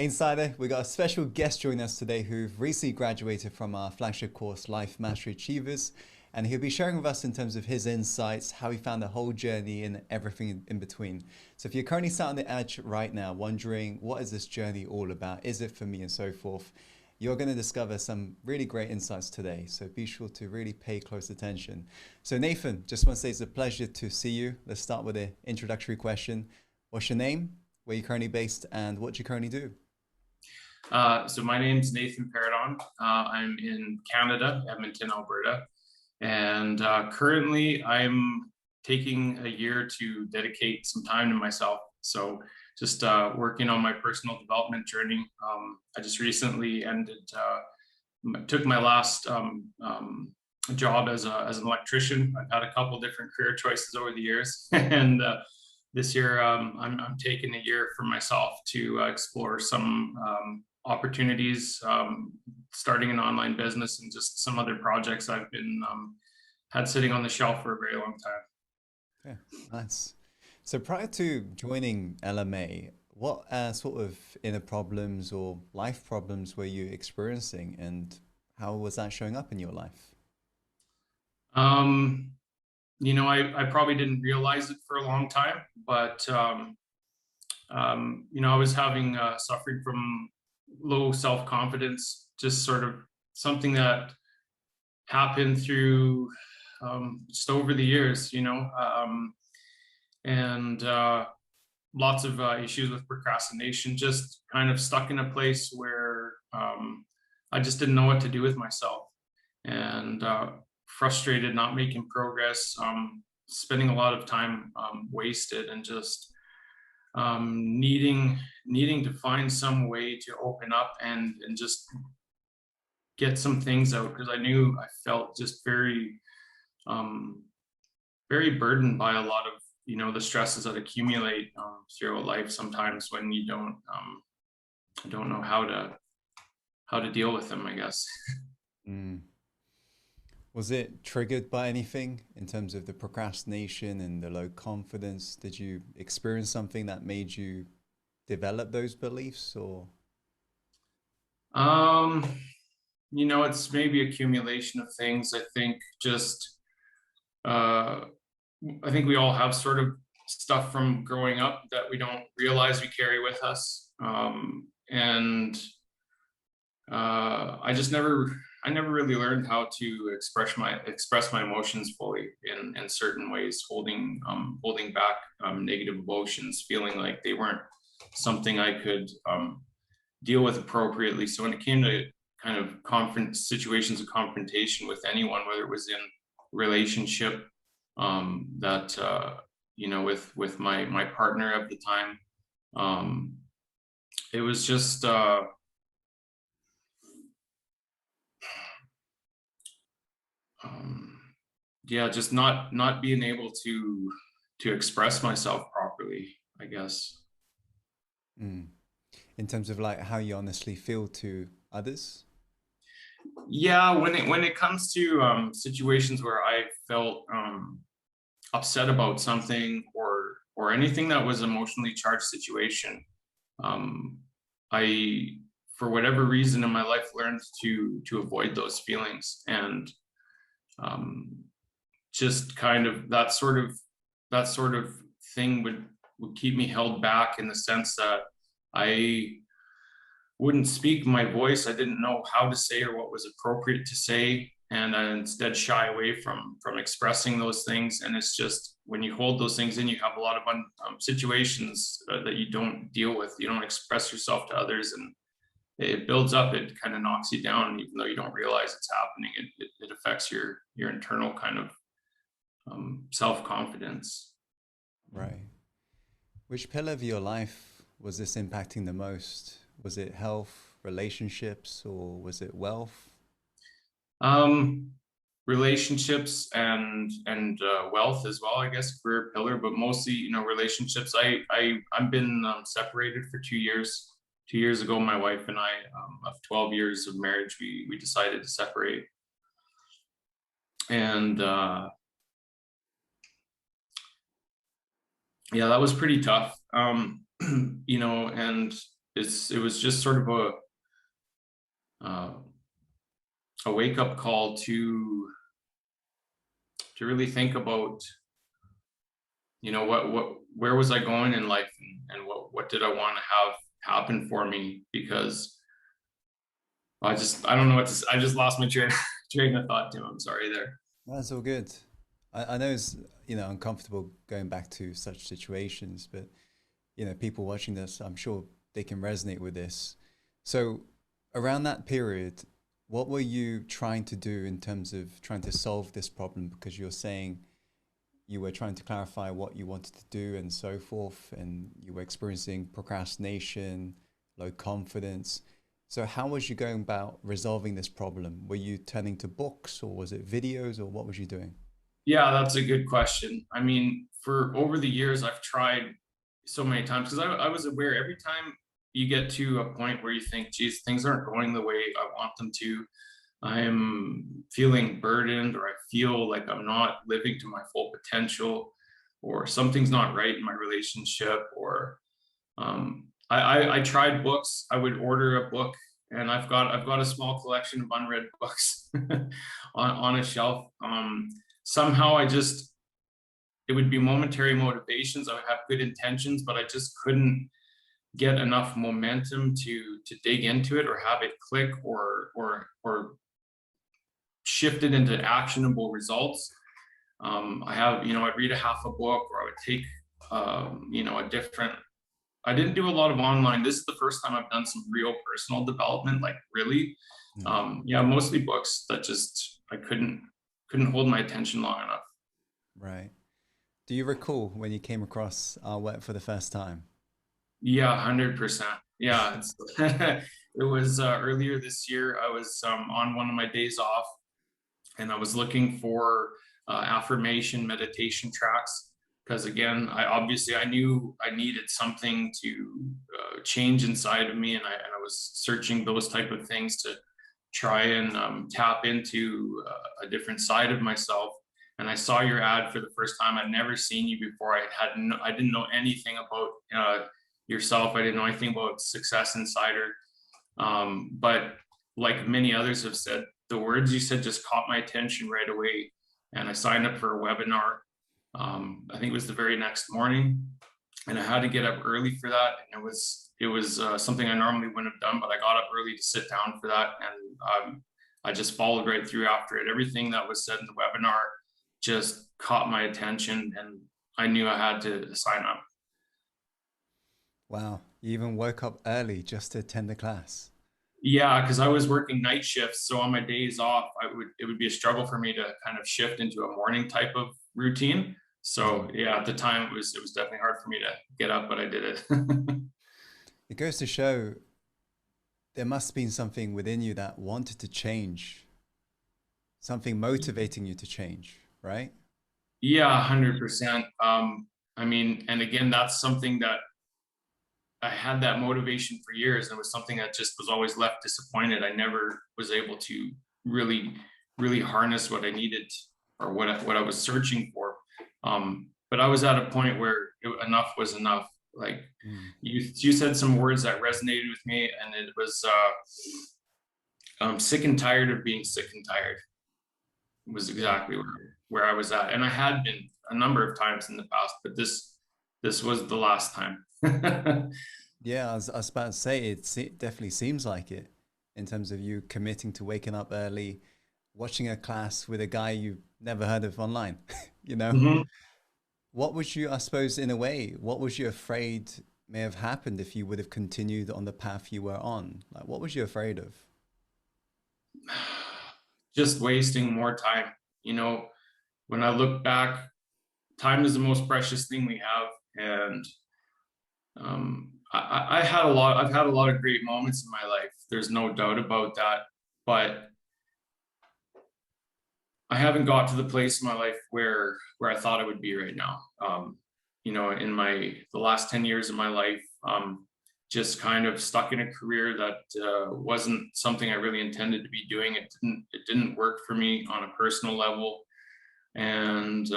Insider, we got a special guest joining us today who've recently graduated from our flagship course, Life Mastery Achievers, and he'll be sharing with us in terms of his insights, how he found the whole journey and everything in between. So if you're currently sat on the edge right now, wondering what is this journey all about, is it for me and so forth, you're going to discover some really great insights today. So be sure to really pay close attention. So Nathan, just want to say it's a pleasure to see you. Let's start with an introductory question. What's your name? Where are you currently based and what do you currently do? So my name's Nathan Paradon. I'm in Canada, Edmonton, Alberta, and currently I'm taking a year to dedicate some time to myself. So just working on my personal development journey. I just recently took my last job as an electrician. I've had a couple different career choices over the years, and this year I'm taking a year for myself to explore some opportunities, starting an online business and just some other projects I've been had sitting on the shelf for a very long time. Yeah, nice. So prior to joining LMA, what sort of inner problems or life problems were you experiencing and how was that showing up in your life? Um, I probably didn't realize it for a long time, but I was having suffering from low self-confidence, just sort of something that happened through just over the years, and lots of issues with procrastination, just kind of stuck in a place where I just didn't know what to do with myself, and frustrated, not making progress, spending a lot of time wasted, and just needing to find some way to open up and just get some things out, because I knew I felt just um, very burdened by a lot of the stresses that accumulate throughout life sometimes when you don't know how to deal with them, I guess. Mm. Was it triggered by anything in terms of the procrastination and the low confidence? Did you experience something that made you develop those beliefs or? um it's maybe accumulation of things. I think just uh I think we all have sort of stuff from growing up that we don't realize we carry with us. And I just I never really learned how to express my emotions fully in certain ways, holding back negative emotions, feeling like they weren't something I could deal with appropriately. So when it came to kind of situations of confrontation with anyone, whether it was in relationship, that with my partner at the time, um, it was just um, yeah, just not being able to express myself properly, I guess. Mm. In terms of like how you honestly feel to others? Yeah, when it comes to situations where I felt upset about something, or anything that was emotionally charged situation, um, I, for whatever reason in my life, learned to avoid those feelings, and um, just kind of that sort of thing would keep me held back, in the sense that I wouldn't speak my voice. I didn't know how to say or what was appropriate to say, and I instead shy away from expressing those things. And it's just, when you hold those things in, you have a lot of situations that you don't deal with. You don't express yourself to others, and it builds up. It kind of knocks you down, even though you don't realize it's happening. It affects your internal kind of self-confidence. Right. Which pillar of your life was this impacting the most? Was it health, relationships, or was it wealth? Um, Relationships and wealth as well, I guess, career pillar, but mostly, relationships. I've been separated for 2 years. 2 years ago, my wife and I, of 12 years of marriage, we decided to separate, and yeah, that was pretty tough. And it was just sort of uh, a wake up call to really think about, where was I going in life, and what did I want to have happen for me? Because I don't know I just lost my train of thought, Tim. I'm sorry there. That's all good. I know it's, uncomfortable going back to such situations, but, people watching this, I'm sure they can resonate with this. So around that period, what were you trying to do in terms of trying to solve this problem? Because you're saying you were trying to clarify what you wanted to do and so forth, and you were experiencing procrastination, low confidence. So how was you going about resolving this problem? Were you turning to books, or was it videos, or what was you doing? Yeah, that's a good question. I mean, for over the years, I've tried so many times because I was aware every time you get to a point where you think, geez, things aren't going the way I want them to. I'm feeling burdened, or I feel like I'm not living to my full potential, or something's not right in my relationship, or I tried books. I would order a book, and I've got a small collection of unread books on a shelf. Somehow it would be momentary motivations. I would have good intentions, but I just couldn't get enough momentum to dig into it or have it click or shift it into actionable results. I'd read a half a book, or I would take a different. I didn't do a lot of online. This is the first time I've done some real personal development, like really. Mm. Yeah, mostly books that just I couldn't hold my attention long enough. Right. Do you recall when you came across our work for the first time? Yeah, 100%. Yeah, it was earlier this year. I was on one of my days off, and I was looking for affirmation meditation tracks, because again, I knew I needed something to change inside of me, and I was searching those type of things to try and tap into a different side of myself. And I saw your ad for the first time. I'd never seen you before. I didn't know anything about yourself. I didn't know anything about Success Insider. But like many others have said, the words you said just caught my attention right away. And I signed up for a webinar. I think it was the very next morning, and I had to get up early for that. And it was something I normally wouldn't have done, but I got up early to sit down for that, and I just followed right through after it. Everything that was said in the webinar just caught my attention, and I knew I had to sign up. Wow. You even woke up early just to attend the class. Yeah, because I was working night shifts, so on my days off, it would be a struggle for me to kind of shift into a morning type of routine. So Mm. yeah, at the time it was definitely hard for me to get up, but I did it. It goes to show there must have been something within you that wanted to change, something motivating you to change, right? Yeah, 100%. I mean, and again, that's something that I had that motivation for years, and it was something that just was always left disappointed. I never was able to really, really harness what I needed, or what I was searching for. But I was at a point where enough was enough. Like Mm. you said some words that resonated with me, and it was I'm sick and tired of being sick and tired. Was Yeah. exactly where I was at, and I had been a number of times in the past, but this was the last time. Yeah, I was about to say it definitely seems like it in terms of you committing to waking up early, watching a class with a guy you've never heard of online, you know? Mhm. What was you, I suppose, in a way, what was you afraid may have happened if you would have continued on the path you were on? Like, what was you afraid of? Just wasting more time. You know, when I look back, time is the most precious thing we have, and I've had a lot of great moments in my life. There's no doubt about that, but I haven't got to the place in my life where I thought I would be right now. In the last 10 years of my life, just kind of stuck in a career that wasn't something I really intended to be doing. It didn't work for me on a personal level, and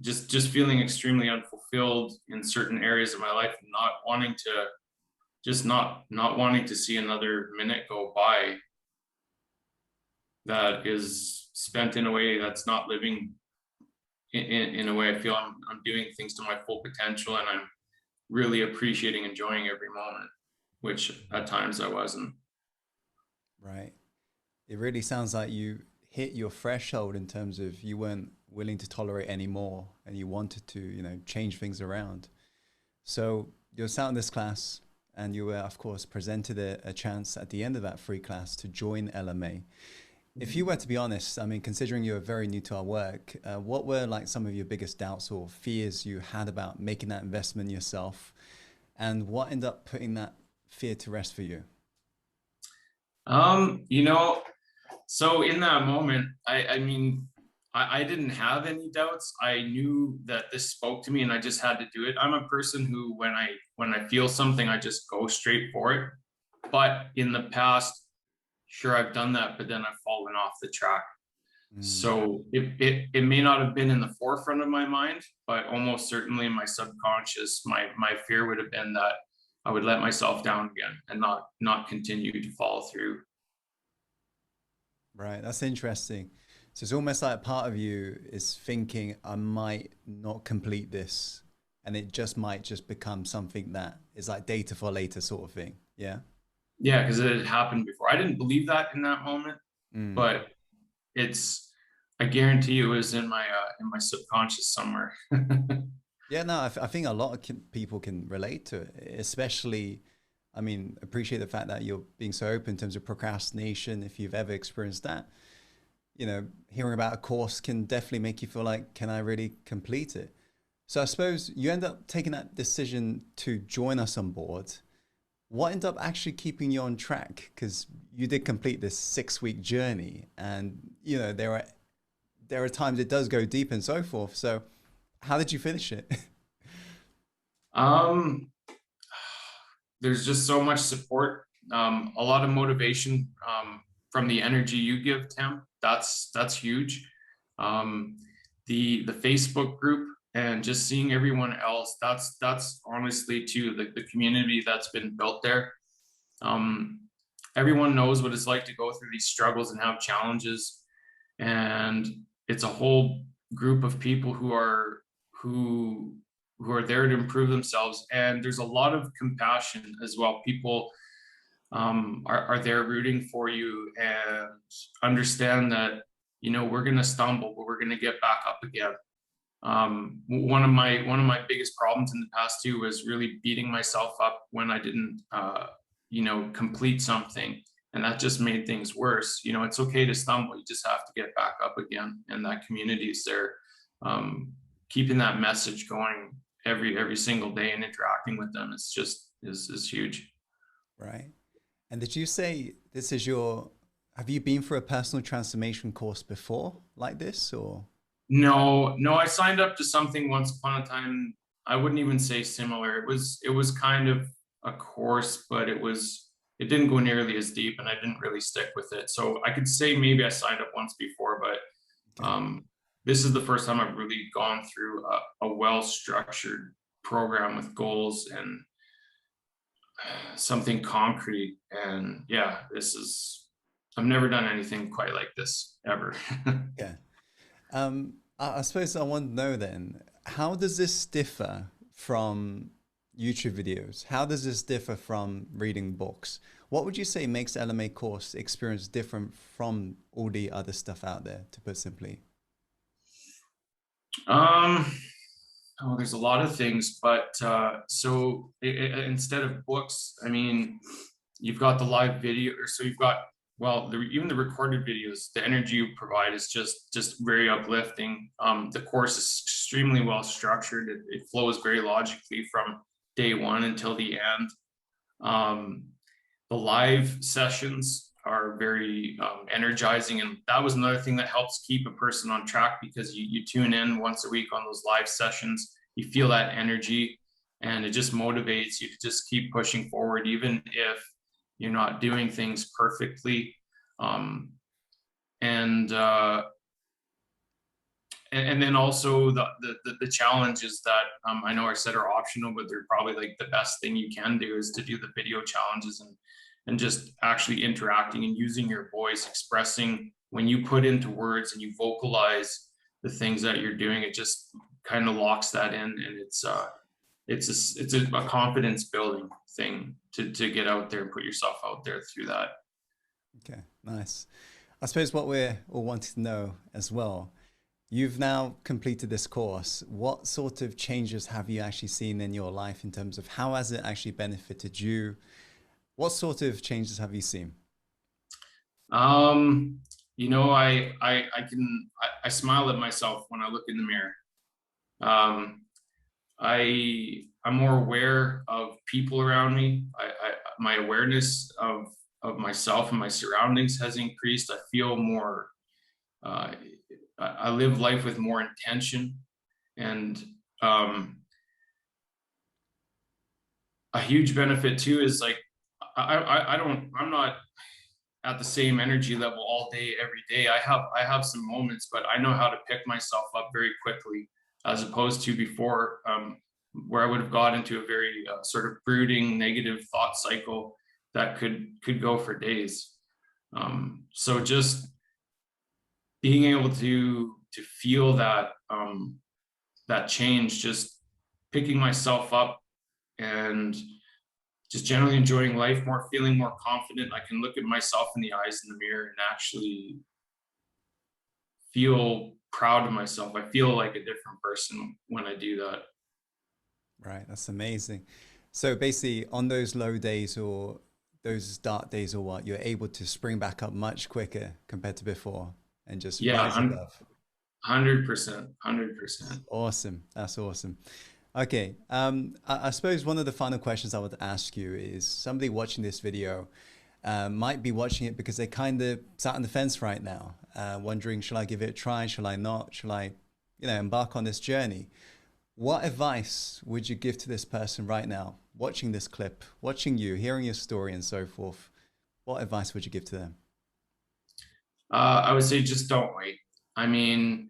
just feeling extremely unfulfilled in certain areas of my life, and not wanting just not wanting to see another minute go by that is spent in a way that's not living in a way I feel I'm doing things to my full potential, and I'm really appreciating, enjoying every moment, which at times I wasn't. Right. It really sounds like you hit your threshold in terms of you weren't willing to tolerate anymore and you wanted to, change things around. So you're sat in this class and you were, of course, presented a chance at the end of that free class to join LMA. If you were to be honest, I mean, considering you're very new to our work, what were like some of your biggest doubts or fears you had about making that investment yourself? And what ended up putting that fear to rest for you? You know, so in that moment, I mean, I didn't have any doubts. I knew that this spoke to me and I just had to do it. I'm a person who, when I feel something, I just go straight for it. But in the past, sure, I've done that, but then I've fallen off the track. Mm, So it may not have been in the forefront of my mind, but almost certainly in my subconscious, my fear would have been that I would let myself down again and not continue to follow through. right. That's interesting. So it's almost like part of you is thinking, I might not complete this. And it just might just become something that is like data for later sort of thing. Yeah. Yeah, because it had happened before. I didn't believe that in that moment, Mm. but it's I guarantee it was in my subconscious somewhere. Yeah, no, I think a lot of people can relate to it, especially, I mean, appreciate the fact that you're being so open in terms of procrastination. If you've ever experienced that, hearing about a course can definitely make you feel like, can I really complete it? So I suppose you end up taking that decision to join us on board. What ended up actually keeping you on track? Because you did complete this 6 week journey, and there are times it does go deep and so forth. So how did you finish it? um, there's just so much support, a lot of motivation from the energy you give, Tim. That's huge. Um, the Facebook group and just seeing everyone else. That's honestly too the community that's been built there. Um, Everyone knows what it's like to go through these struggles and have challenges, and it's a whole group of people who who are there to improve themselves, and there's a lot of compassion as well. People are there rooting for you and understand that we're going to stumble but we're going to get back up again. One of my biggest problems in the past too was really beating myself up when I didn't complete something, and that just made things worse. It's okay to stumble, you just have to get back up again, and that community is there, um, keeping that message going every single day and interacting with them. It's just is huge. Right. And did you say this is have you been through a personal transformation course before like this or? No, no, I signed up to something once upon a time. I wouldn't even say similar. It was kind of a course, but it didn't go nearly as deep, and I didn't really stick with it. So I could say maybe I signed up once before, but Okay. this is the first time I've really gone through a well-structured program with goals and something concrete. And yeah, I've never done anything quite like this ever. Yeah. I suppose I want to know then, how does this differ from YouTube videos? How does this differ from reading books? What would you say makes the LMA course experience different from all the other stuff out there, to put simply? Um, Oh, there's a lot of things, but so instead of books, I mean, you've got the live video, or so you've got, well, even the recorded videos. The energy you provide is just very uplifting. The course is extremely well structured. It flows very logically from day one until the end. Um, the live sessions are very energizing, and that was another thing that helps keep a person on track, because you tune in once a week on those live sessions, you feel that energy, and it just motivates you to just keep pushing forward even if you're not doing things perfectly. um, and and then also the challenges that I know I said are optional, but they're probably like the best thing you can do is to do the video challenges and just actually interacting and using your voice, expressing when you put into words and you vocalize the things that you're doing, it just kind of locks that in, and it's a confidence building thing to get out there and put yourself out there through that. Okay, nice. I suppose what we're all wanting to know as well, you've now completed this course. What sort of changes have you actually seen in your life in terms of how has it actually benefited you? What sort of changes have you seen? You know, I smile at myself when I look in the mirror. Um, I'm more aware of people around me. My awareness of myself and my surroundings has increased. I feel more. Uh, I live life with more intention, and um, a huge benefit too is like I'm not at the same energy level all day every day. I have some moments, but I know how to pick myself up very quickly, as opposed to before, where I would have got into a very sort of brooding negative thought cycle that could go for days. So just being able to feel that that change, just picking myself up and just generally enjoying life more, feeling more confident. I can look at myself in the eyes in the mirror and actually feel proud of myself. I feel like a different person when I do that. Right, that's amazing. So basically, on those low days or those dark days or what, you're able to spring back up much quicker compared to before and just Yeah, rise above. 100%, 100%. Awesome. That's awesome. Okay. I suppose one of the final questions I would ask you is somebody watching this video might be watching it because they kind of sat on the fence right now, wondering, shall I give it a try? Shall I not? Shall I, embark on this journey? What advice would you give to this person right now, watching this clip, watching you, hearing your story and so forth? What advice would you give to them? I would say just don't wait. I mean,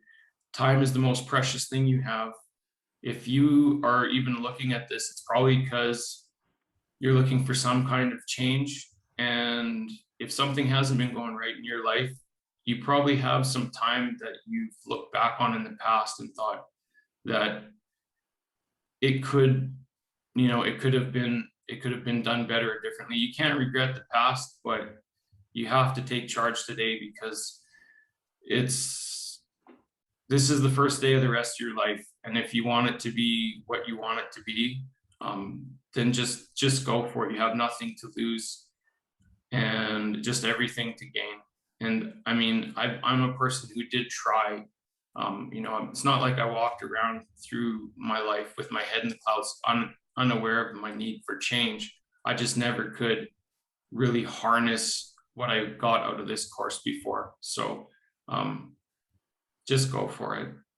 time is the most precious thing you have. If you are even looking at this, it's probably because you're looking for some kind of change. And if something hasn't been going right in your life, you probably have some time that you've looked back on in the past and thought that it could, it could have been done better or differently. You can't regret the past, but you have to take charge today because it's this is the first day of the rest of your life. And if you want it to be what you want it to be, then just go for it. You have nothing to lose and just everything to gain. And I mean, I'm a person who did try. It's not like I walked around through my life with my head in the clouds, unaware of my need for change. I just never could really harness what I got out of this course before. So just go for it.